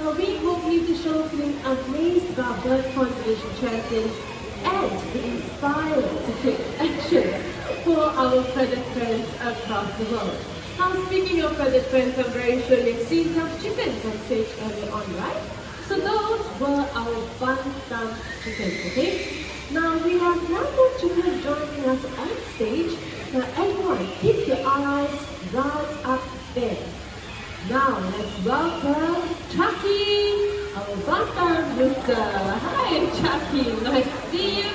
We hope you to show feeling amazed by bird conservation champions and be inspired to take action for our feathered friends across the world. Now, speaking of feathered friends, I'm very sure you've seen some chickens on stage earlier on, right? So those were our bantam chickens, okay? Now we have one more chicken joining us on stage. Now everyone, keep your eyes right up there. Now let's welcome Chucky, our bantam rooster. Hi Chucky, nice to see you.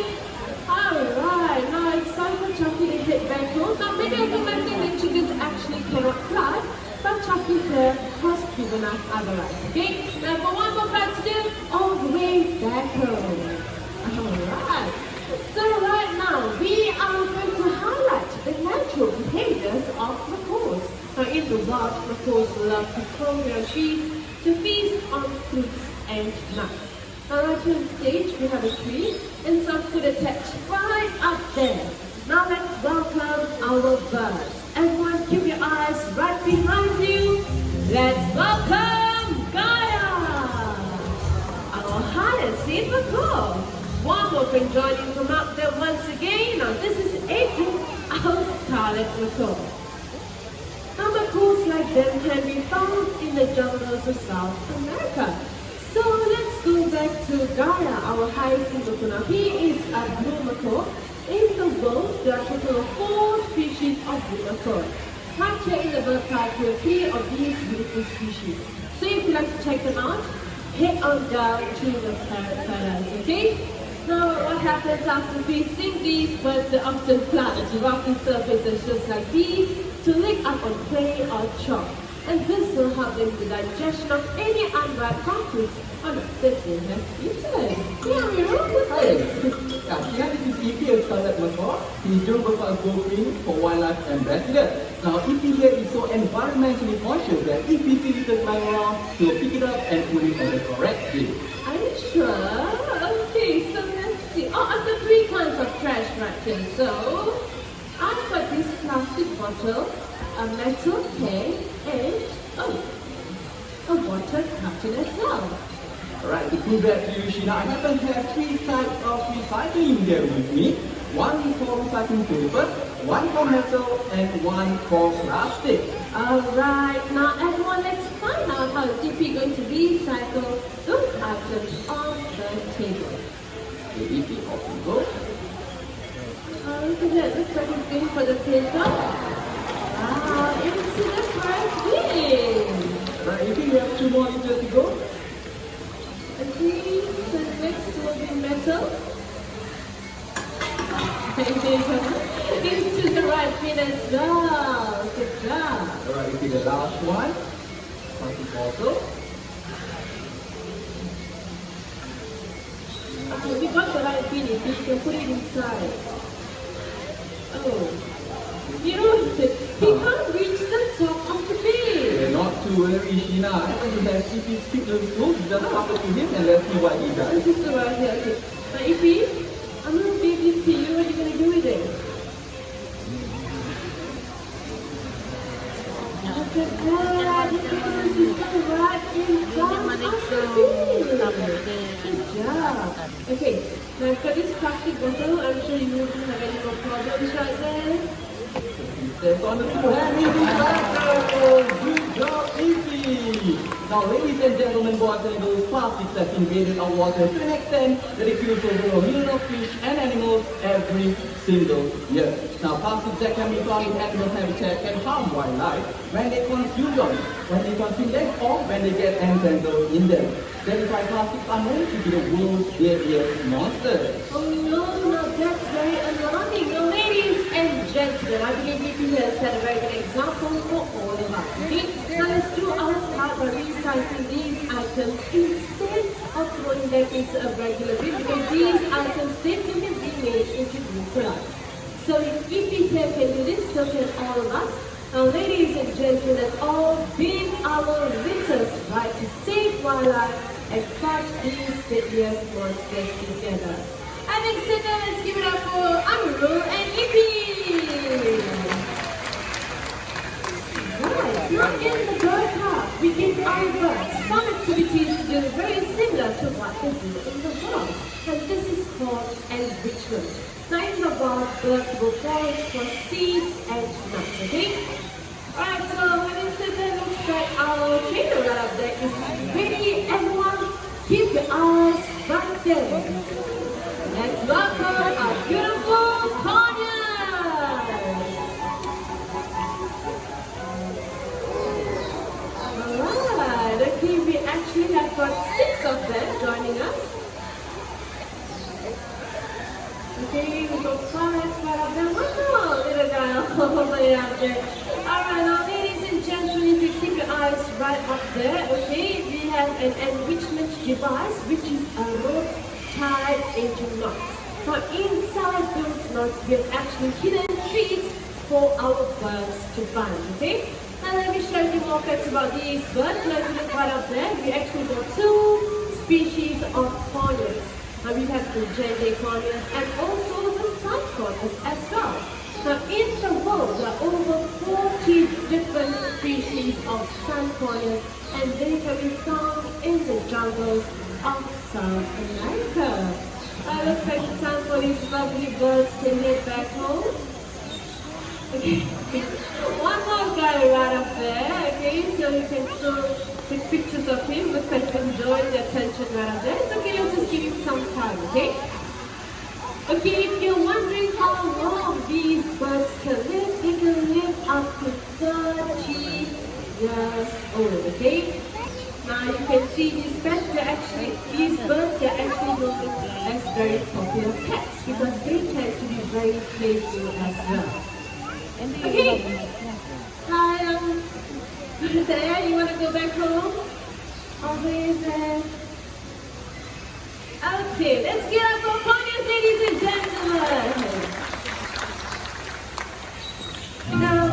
Alright, now it's time for Chucky to hit back home. Now many of you might think that chickens actually cannot fly, but Chucky here has given us otherwise, okay? Now for one more flight to do, all the way back home. Alright, so right now we are going to highlight the natural behaviors of macaws. Now in the wild, macaws love to climb around trees to feast on fruits and nuts. Now right here on stage we have a tree and some food attached right up there. Now let's welcome our birds. Everyone keep your eyes right behind you. Let's welcome Gaia, our hyacinth macaw. One more friend joining from up there once again. Now this is April, our scarlet macaw. Now macaws like them can be found in the jungles of South America. So let's go back to Gaia, our hyacinth macaw. Now he is a blue macaw. In the world, there are a total of 4 species of blue macaws. Right here in the bird park, you have 3 of these beautiful species. So if you'd like to check them out, head on down to the paradise, okay? Now, what happens after feasting? These birds are often fly to rocky surfaces just like these to lick up on prey or chop. And this will help them with the digestion of any unripe fruits or nuts that they have eaten. Yeah, we're all with this. Here this is EP, a scarlet macaw. He's Jurong Bird Park Green for Wildlife Ambassador. Now, EP here is so environmentally conscious that if he sees it lying around, he'll pick it up and put it on the correct bin. Are you sure? Okay, so let's see. Oh, I've got 3 kinds of trash right here. So, I've got this plastic bottle, a metal can, and a water carton as well. Alright, to prove that to you, Sheena, I happen to have 3 types of recycling here with me. One for recycling paper, one for metal, and one for plastic. Alright, now everyone, let's find out how is EP going to recycle those items on the table. The EP off you go. Look at that, looks like it's going for the paper. Wow, it's in the correct bin. Right, EP, you have 2 more liters to go. Okay, so next will be metal. Into the right bin as well. Good job. Alright, EP, the last one. Plastic bottle. We got the right bin, you can put it inside. Oh, you know, he can't reach the top of the bin. Not to worry, Sheena. I happen to have EP's fitness tools. Just pass it to him and let's see what he does. This is the right here. Okay. Now, EP, I'm going to give this to you. What are you going to do with it? Look at that. Look at this. It's still right in front of the bin. Good job. Okay, now I've got this plastic bottle. I'm sure you won't have any more problems right there. That's on the floor. And it is back. Good job, EP. Now, ladies and gentlemen, boys and girls, plastics have invaded our water to an extent that it kills over 1 million of fish and animals every single year. Now, plastics that can be found in animal habitat can harm wildlife when they consume them, or when they get entangled in them. That is why plastics are known to be the world's deadliest monsters. Oh no, that's very alarming. Now, ladies and gentlemen, I believe EP has set a very good example for all of us. Okay? Now let's do our part by recycling these items instead of throwing them into a regular bin, because these items they can be remade into new products. So if EP here can do this, so can all of us. Now, ladies and gentlemen, let's all bin our litters, right, to save wildlife and fight these deadliest monsters together. Having said that, let's give it up for Amru and EP. Right, now in the bird park, we give our birds fun activities to do very similar to what they do in the world. And this is called enrichment. Now in the world, birds will forage for seeds and nuts, okay? Alright, so when you sit there, looks like our trainer right up there is ready. Everyone, keep your eyes right there. Let's welcome our beautiful ponies! Alright, okay, we actually have got 6 of them joining us. Okay, we got 5 of them. Wow, little guy all the way out there. Alright, now ladies and gentlemen, if you keep your eyes right up there, okay, we have an enrichment device which is a rope tied into knots. Now inside those knots, we have actually hidden treats for our birds to find, okay? Now let me show you more facts about these birds. Now if you look right up there, we actually got 2 species of corneas. Now we have the gender corneas and also the sun corneas as well. Now in the world, there are over 40 different species of sun corneas and they can be found in the jungles of South America. I looks like it's time for these lovely birds to head back home. Okay, one more guy right up there, okay, so you can show take pictures of him. Looks like he's enjoying the attention right up there. It's okay, let's just give him some time, okay? Okay, if you're wondering how long these birds can live, they can live up to 30 years old, okay? Now you can see these birds, these birds are actually known as very popular pets because they tend to be very playful as well. Okay. Hi, there, you want to go back home? Over there. Okay, let's get up for ponies, ladies and gentlemen. Now,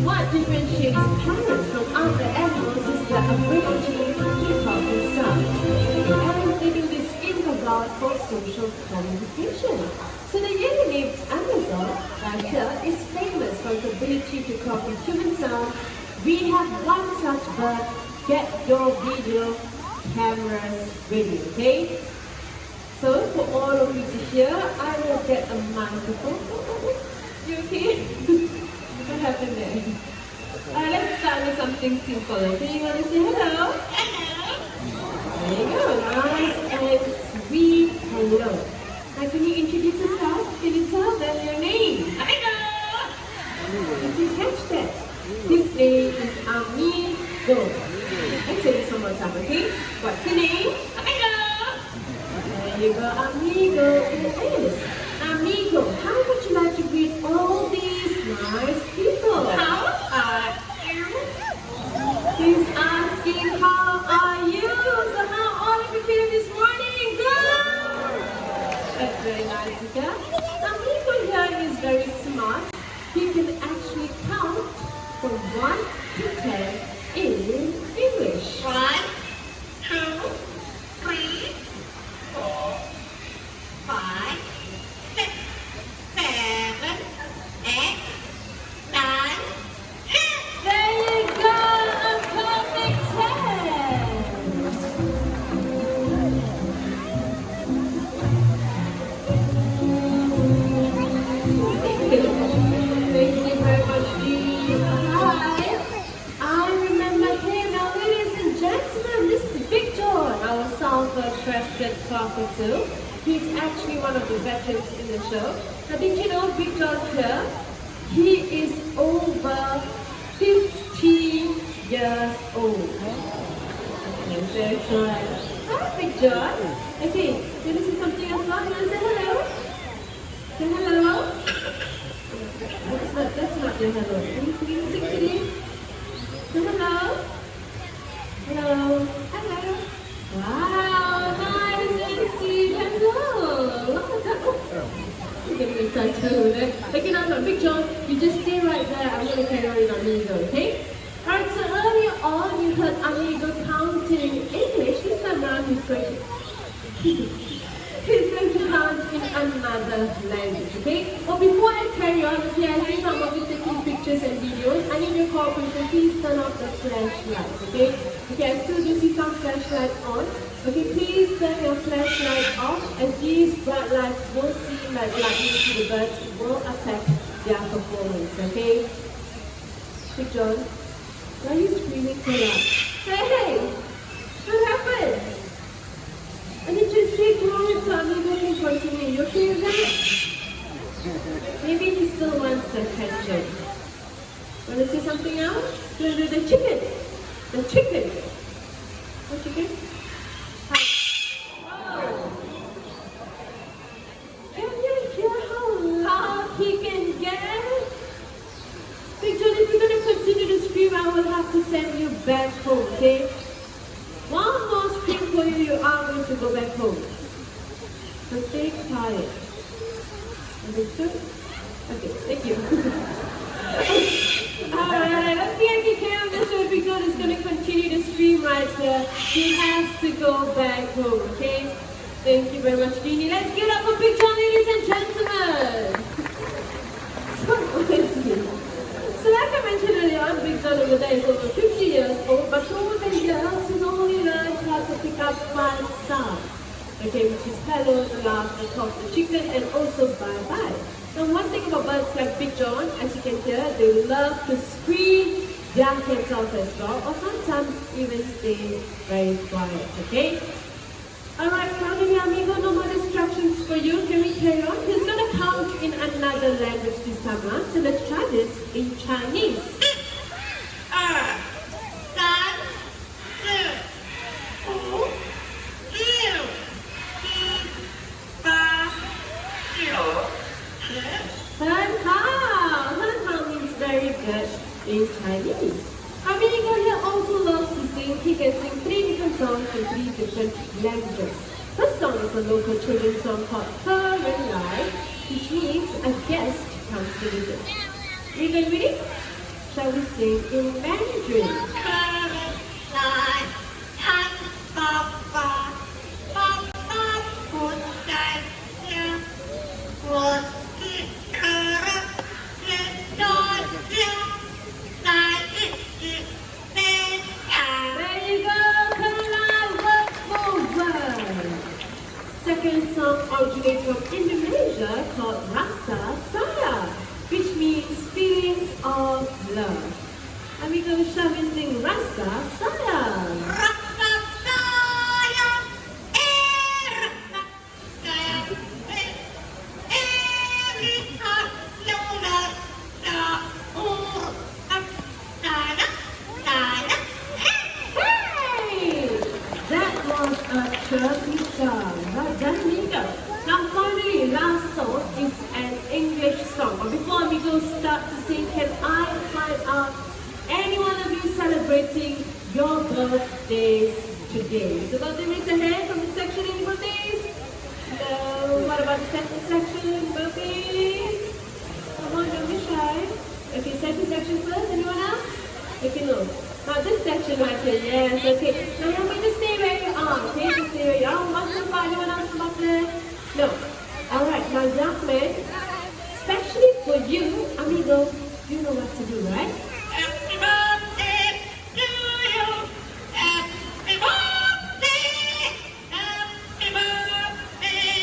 what differentiates parrots from other animals is their ability to keep up with sounds and living this integral for social communication. So the yellow named Amazon right here is famous for its ability to copy human sounds. We have one such bird. Get your video cameras ready, okay? So for all of you to hear, I will get a microphone. You okay? What happened there? Let's start with something simple. Okay, you want to say hello? Hello. There you go. Nice and sweet hello. Now can you introduce yourself? Can you tell them your name? Hello. Did you catch that? His name is Amigo. Let's say this one more time, okay? What's your name? Amigo. There you go, Amigo. It is. Amigo, how would you like to greet all these nice people? How are you? He's asking, how are you? So how all of you feeling this morning? Good! That's very nice, Ika. Amigo here is very smart. He can actually count from 1 to 10 in English. 1, 2, 3, 4, 5, 6, 7, 8, 9, 10. There you go, a perfect 10. Thank you very much, Dee. Hi. I remember him. Now, ladies and gentlemen, this is Victor, our South-crested cockatoo. He's actually one of the veterans in the show. Now, did you know Victor here? He is over 50 years old. Okay, so hi, Victor. Okay, you want to say something else? You want to say hello? Say hello. That's not your hello. Can you sing to me? Say hello. Hello. Hello. Wow, nice and sweet. Hello. Look at that. Oh, I'm getting excited over there. Okay, now, Big John, you just stay right there. I'm going to carry on in Amigo, okay? Alright, so earlier on, you heard Amigo counting in English. This time around, he's going to count in another language, okay? But before I carry on, okay, I see some of you taking pictures pictures and videos, I need your cooperation. Please turn off the flashlights, okay? Okay, I still do see some flashlights on. Okay, please turn your flashlight off, as these bright lights will seem like lightning to the birds. It will affect their performance, okay? Big John, why are you screaming so loud? Hey! What happened? I need you to stay quiet so Amigo can continue. You okay with that? Maybe he still wants the attention. Want to say something else? The chicken. The chicken. What chicken? Oh. Can you hear how loud he can get? Big John, if you're going to continue to scream, I will have to send you back home, okay? One more scream for you, you are going to go back home. So stay quiet. Understood? Okay, thank you. Alright, I don't think I can carry on this show. Big John is going to continue to scream right here. He has to go back home, okay? Thank you very much, Jeannie. Let's get up for Big John, ladies and gentlemen. So like I mentioned earlier on, Big John over there is over 50 years old, but over the years he's only learned how to pick up 5 sounds. Okay, which is hello, the laugh, the talk, the chicken, and also bye-bye. Now one thing about birds like Big John, as you can hear, they love to scream their heads off as well, or sometimes even stay very quiet, okay? Alright, Claudia, amigo, no more distractions for you. Can we carry on? He's going to count in another language this time around, so let's try this in Chinese. 很好 means very good in Chinese. Amigo here also loves to sing. He can sing 3 different songs in 3 different languages. First song is a local children's song called Current Life, which means a guest comes to visit. Are you guys ready? Shall we sing in Mandarin? Second song originates from Indonesia called Rasa Saya, which means feelings of love. And we're going to shall we sing Rasa Saya. Turkey song. Well done, Amigo. Now finally, last song is an English song. But before Amigo start to sing, can I find out any one of you celebrating your birthdays today? So don't raise a hand from the section, any birthdays? No. What about the second section, birthdays? Come on, don't be shy. Okay, second section first. Anyone else? Okay, no. Now this section right here, yes, okay. Now you're going to stay where you are, okay? Just stay where you are. What's the fun? Anyone else come up there? No. Alright, now young man, especially for you, amigo, you know what to do, right? Happy birthday to you. Happy birthday. Happy birthday.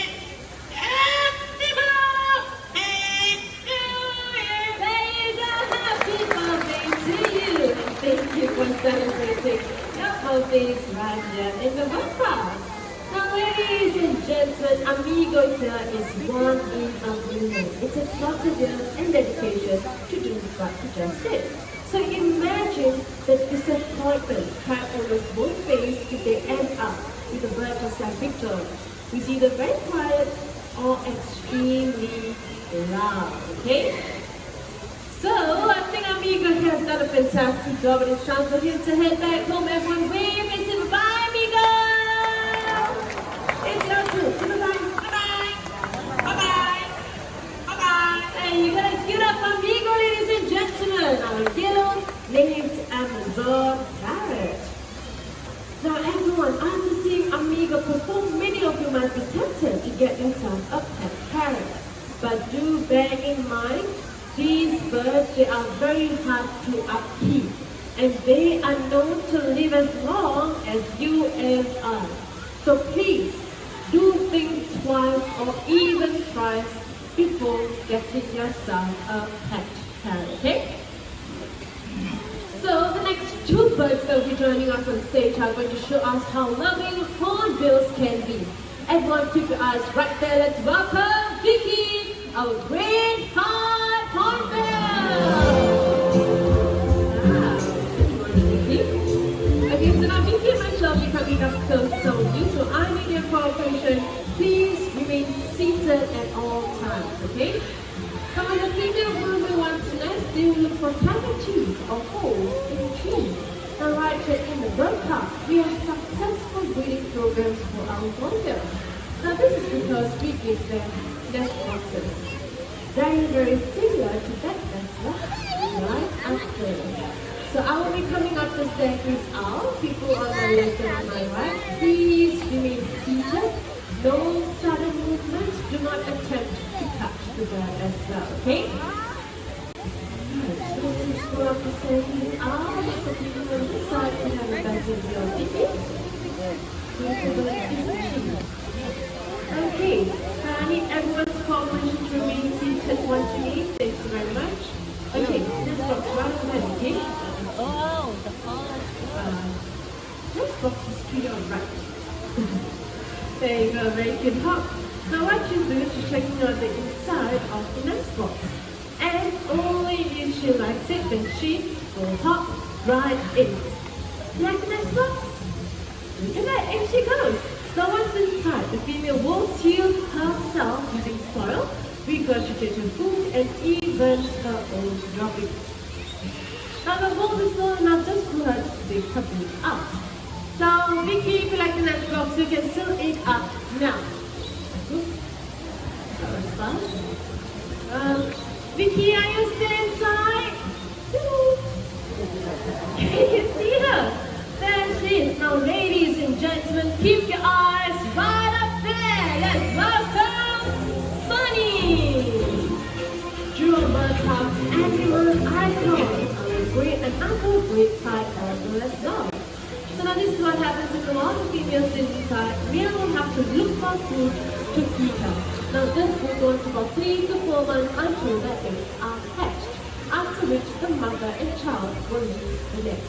Happy birthday to you. There you go. Happy birthday to you. Thank you for celebrating your birthdays right here in the Bird Park. Now, ladies and gentlemen, Amigo here is one in a million. It takes lots of years and dedication to do what he just did. So imagine the disappointment cat owners won't face if they end up with a bird just like Victor, who's either very quiet or extremely loud, okay? So, I think Amigo has done a fantastic job and it's time for him to head back home. Everyone wave and say bye, Amigo! It's your turn. Say bye-bye. Bye-bye. Bye-bye. Bye-bye. And you guys get up, Amigo, ladies and gentlemen. Our yellow-named Amazon parrot. Now, everyone, after seeing Amigo perform, many of you might be tempted to get yourself a pet parrot. But do bear in mind, these birds, they are very hard to upkeep, and they are known to live as long as you and I. So please, do think twice or even thrice before getting yourself a pet parrot, okay? So the next two birds that will be joining us on stage are going to show us how loving hornbills can be. Everyone keep your eyes right there. Let's welcome Vicky, our great hot hornbill. Okay, so now Vicky and myself will be coming up close to you, so I need your cooperation. Please remain seated at all times, okay? So when the female hornbill wants to nest, they will look for cavities or holes in trees. Now right here in the bird park, we have successful breeding programs for our hornbills. Now this is because we give them nest boxes. Very similar to that nest box right up there. So I will be coming up the staircase out. People on my left and on my right, please remain seated. No sudden movements. Do not attempt to touch the bird as well, okay? Alright, so let's just go up the staircase out. So people on this side can have a better view of it. Okay, I need everyone's cooperation to remain seated once again. Thank you very much. Okay, this box right ahead, okay? Oh, the phone. This box is pretty alright. There you go, very good hop. Now what she's doing is she's checking out the inside of the nest box. And only if she likes it, then she will hop right in. Like the nest box? Look at that, in she goes. Now once inside, the female will seal herself using soil, regurgitated food, and even her own droppings. Now the bowl is small enough just for her to stick her food out. Now, Vicky, if you like the nest box, you can seal it up now. That was fun. Vicky, are you still inside? Can you see her? There she is. Now, ladies and gentlemen, keep your eyes right up there. Let's welcome Sunny, Jurong Bird Park animal icon. Another great type of as well. So now this is what happens if a lot of females inside. Male will have to look for food to feed her. Now this will go on for about 3 to 4 months until the eggs are hatched, after which the mother and child will leave the nest.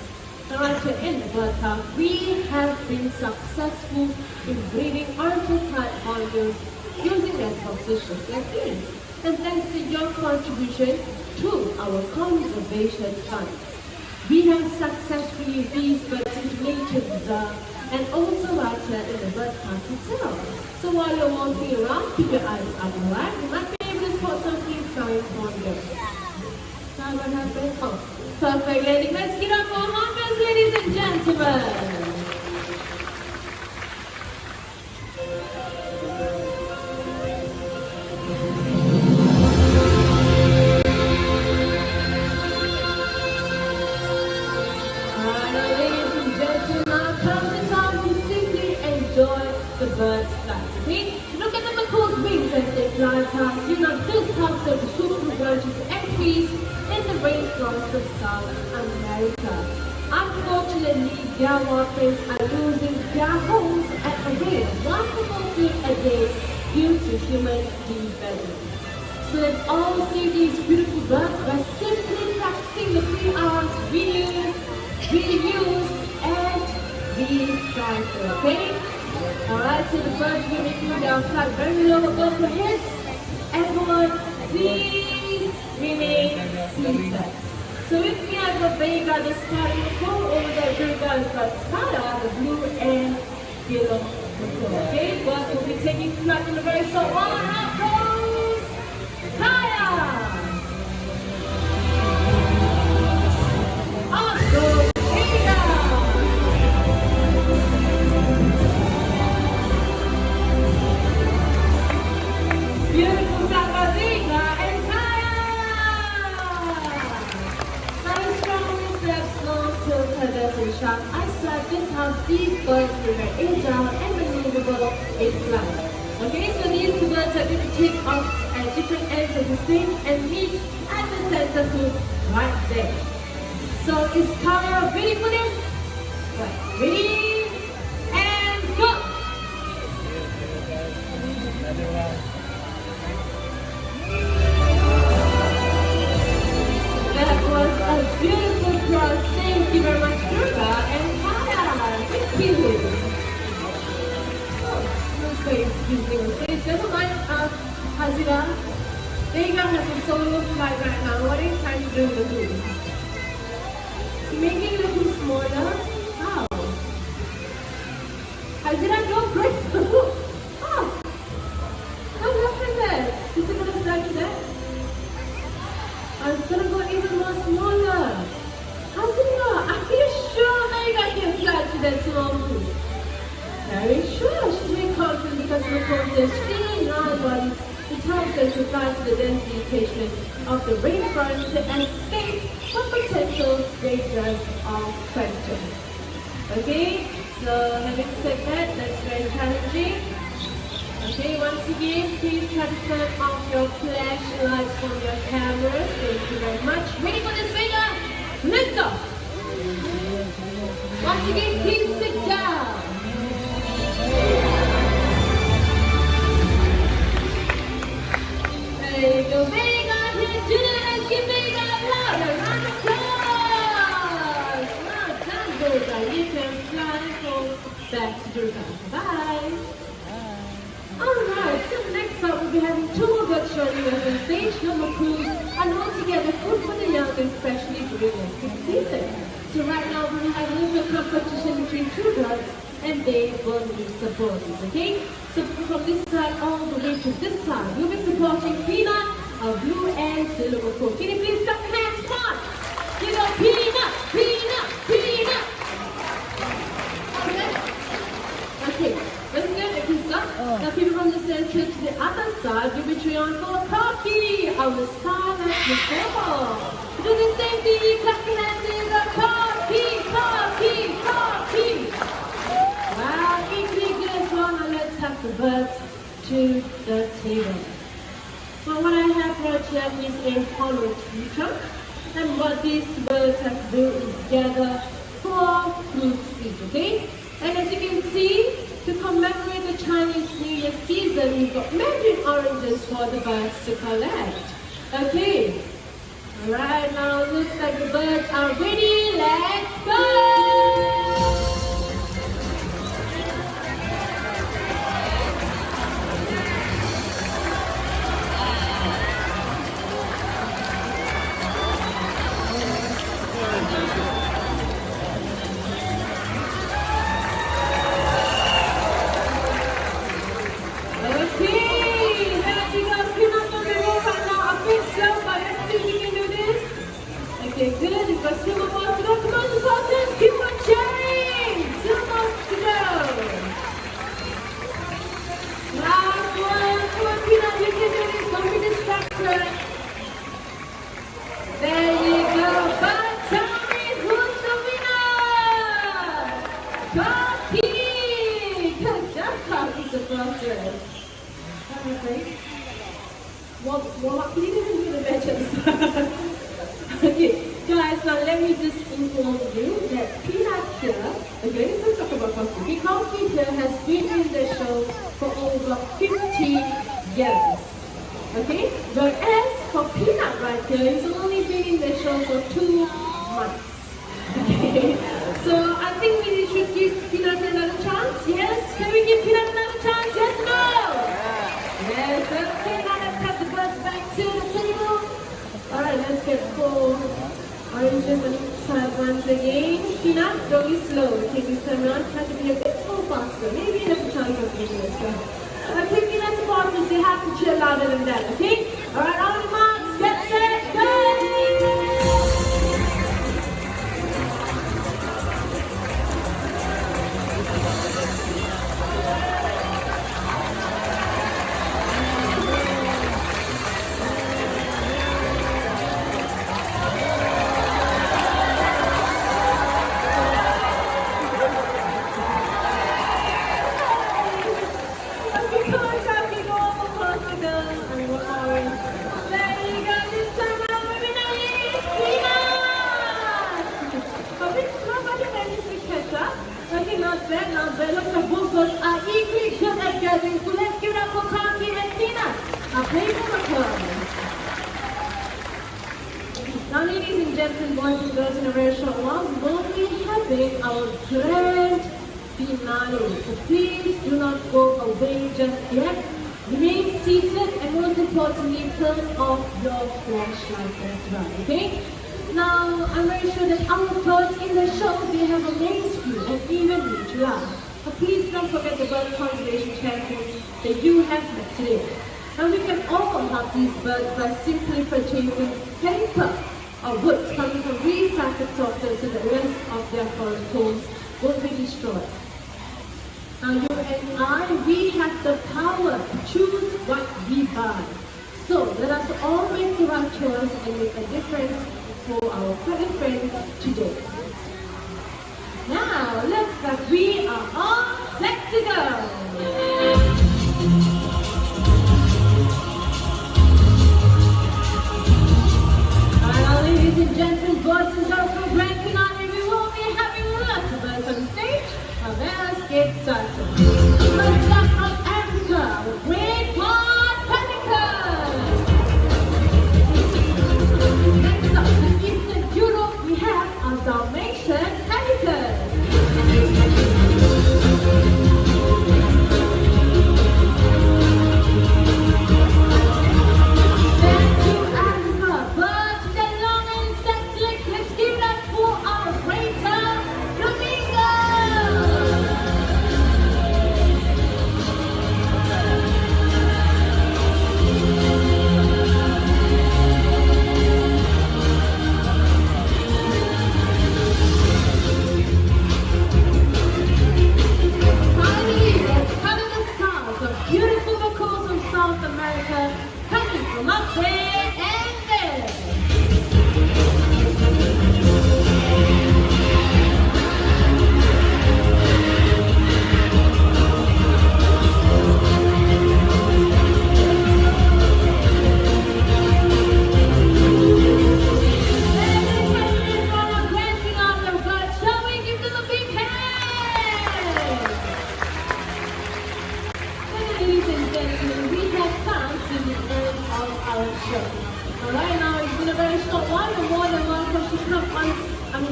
Now right here in the bird park, we have been successful in breeding ornamental hornbills using nest boxes just like these. And thanks to your contribution to our conservation funds, we have successfully used these birds into nature reserve and also right here in the bird park itself. So while you're walking around, keep your eyes up, alright? You might be able to spot something flying hornbills. Now what happened? Oh, perfect, lady. Let's get up for hornbills, ladies and gentlemen. The bird's flight, okay? Look at the macaws' wings as they fly past. You know, this helps them to super gorgeous entries in the rainforest of South America. Unfortunately, their warplanes are losing their homes at a rate of 1 feet a day due to human development. So let's all see these beautiful birds by simply practicing the 3 R's: reuse, and recycle, okay? Alright, so the birds will be making their flight very low above the heads. Everyone, please remain seated. So if we have the Vega, the starting four over there, Vega is got Spada, the blue and yellow. Okay, birds will be taking flight in the very short while out goes Kaya! Awesome! Beautiful Vega and Kaya! Nice strong steps, long till feathers and sharp eyesight. This helps these birds to be agile and maneuverable in flight. Okay, so these two birds are going to take off at different ends of the stage and meet at the center hook right there. So is Kara ready for this? Right. Ready and go! That was a beautiful cross. Thank you very much, Durga and Kara. Thank you. So excuse me, ladies and gentlemen, Hazira, Vega has a solo flight right now. What are you trying to do with the hoop? Making the hoop smaller? How? Hazira, no, break the hoop. Oh, what happened there? Is it going to fly to that? It's going to go even more smaller. Hazira, are you sure Vega can fly to that small hoop? Very sure, she's very confident because of course there's three non-bodies which helps them to fly to the density location of the rainforest to escape from potential dangerous of predators. Okay, so having said that, that's very challenging. Okay, once again, please try to turn off your flashlights from your cameras. Thank you very much. Ready for this, Vega? Let's go! Once again, please sit down. There you go, Vega, here to let's give Vega a round of applause! Well done, Durga. You can fly home back to Durga. Bye! Alright, so next up we'll be having two more birds joining us on stage. Number crews and all together food for the young, especially during the sixth season. So right now we will have a little competition between two birds and they will need supporters, okay? So from this side all the way to this side, we'll be supporting Peanut, our blue and silver crow. Can you please clap your hands? Come on! You go Peanut, Peanut, Peanut! Okay, let's get it, please stop. Now people from the center to the other side, you'll be cheering on for Coffee, our scarlet before. Do the same thing, you clap your hands and you go Coffee, Coffee, Coffee! Wow, equally good as well. Now let's have the birds to the table. Well, what I have brought here is a hollow tree trunk. And what these birds have to do is gather 4 fruits each, okay? And as you can see, to commemorate the Chinese New Year season, we've got mandarin oranges for the birds to collect. Okay. Alright, now it looks like the birds are ready. Let's go! Okay, good. You've got 2 more to go. Come on, supporters. Keep on cheering. 2 more to go. Last one. Come on, Peanut. You can do this. Don't be distracted. There you go. But tell me who's the winner? Coffee. Good job, Coffee supporters. Okay. Well, can you even do the matches? Okay, guys, now let me just inform you that Peanut here, okay, let's talk about Coffee. Because Coffee here has been in the show for over 50 years, okay? Whereas for Peanut right here, he's only been in the show for 2 months, okay? So I think we should give Peanut another chance, yes? Can we give Peanut another chance, yes or no? Yes, okay, now let's have the birds back to the table. Alright, let's get 4 oranges on each side once again. Peanut, go slow. Okay, this time around, try to be a bit more faster. Maybe you have a chance of getting this one. Okay, Peanut supporters, they have to cheer louder than that, okay? Alright, on the marks, get set, go! swimming pool. Let's give it up for Kaki and Tina. A playful applause. Now, ladies and gentlemen, boys and girls, in a very short while, we will be having our grand finale. So please do not go away just yet. Remain seated and most importantly, turn off your flashlights as well, okay? Now, I'm very sure that our birds in the show, they have amazed you and even made you laugh. But please don't forget the bird conservation champions that you have met today. And we can all help these birds by simply purchasing paper or wood coming from recycled sources so the rest of their forest homes won't be destroyed. Now you and I, we have the power to choose what we buy. So let us all make the right choice and make a difference for our fellow friends today. Now let's start. We are all set to go. Ladies and gentlemen, boys and girls, for grand finale, we will be having lots of birds on stage. Now let's get started. First up from Africa, the Great White Pelicans. Next up from Eastern Europe, we have a Dalmatian Pelican.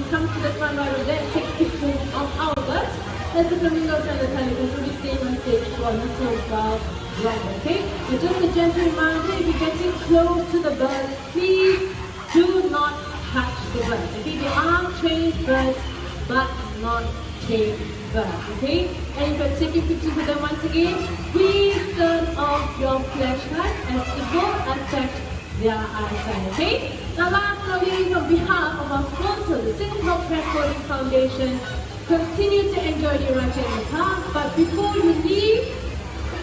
Come to the front right of there, take pictures of our birds. Let the flamingos and the pelicans will be staying on stage for a little while longer, okay? But just a gentle reminder, if you're getting close to the birds, please do not touch the birds, okay? They are trained birds, but not tamed birds, okay? And if you're taking pictures of them once again, please turn off your flashlight as it will affect their eyesight, okay? Now last but not least, on behalf of our sponsor, the Singapore Transporting Foundation, continue to enjoy your ride in the car, but before you leave,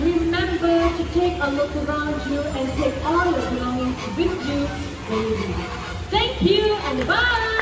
remember to take a look around you and take all your belongings with you when you leave. Thank you and bye!